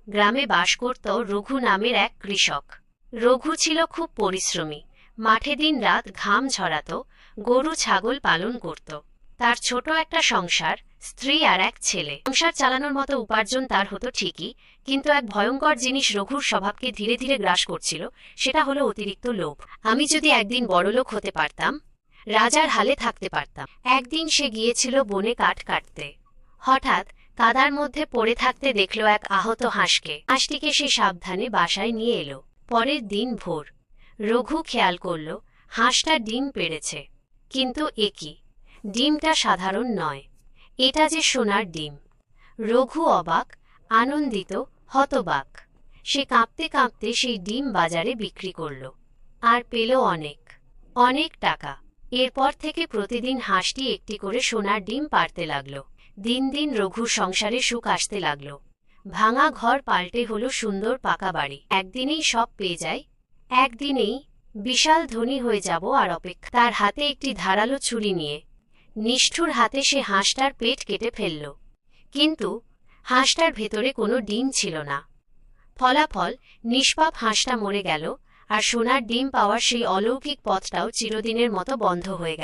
গ্রামে বাস করত রঘু নামের এক কৃষক। রঘু ছিল খুব পরিশ্রমী। মাঠে দিনরাত ঘাম ঝরাতো, গরু ছাগল পালন করত। তার ছোট একটা সংসার, স্ত্রী আর এক ছেলে। সংসার চালানোর মতো উপার্জন তার হতো ঠিকই, কিন্তু এক ভয়ঙ্কর জিনিস রঘুর স্বভাবকে ধীরে ধীরে গ্রাস করছিল। সেটা হলো অতিরিক্ত লোভ। আমি যদি একদিন বড়লোক হতে পারতাম, রাজার হালে থাকতে পারতাম। একদিন সে গিয়েছিল বনে কাঠ কাটতে। হঠাৎ কাদার মধ্যে পড়ে থাকতে দেখল এক আহত হাঁসকে। হাঁসটিকে সে সাবধানে বাসায় নিয়ে এলো। পরের দিন ভোর, রঘু খেয়াল করল হাঁসটা ডিম পেড়েছে। কিন্তু এ কি! ডিমটা সাধারণ নয়, এটা যে সোনার ডিম। রঘু অবাক, আনন্দিত, হতবাক। সে কাঁপতে কাঁপতে সেই ডিম বাজারে বিক্রি করল, আর পেল অনেক অনেক টাকা। এরপর থেকে প্রতিদিন হাঁসটি একটি করে সোনার ডিম পাড়তে লাগল। দিন দিন রঘুর সংসারে সুখ আসতে লাগল। ভাঙা ঘর পাল্টে হলো সুন্দর পাকা বাড়ি। একদিনেই সব পেয়ে যায়, একদিনেই বিশাল ধনী হয়ে যাব আর অপেক্ষা। তার হাতে একটি ধারালো ছুরি নিয়ে নিষ্ঠুর হাতে সে হাঁসটার পেট কেটে ফেলল। কিন্তু হাঁসটার ভেতরে কোনো ডিম ছিল না। ফলাফল, নিষ্পাপ হাঁসটা মরে গেল, আর সোনার ডিম পাওয়ার সেই অলৌকিক পথটাও চিরদিনের মতো বন্ধ হয়ে গেল।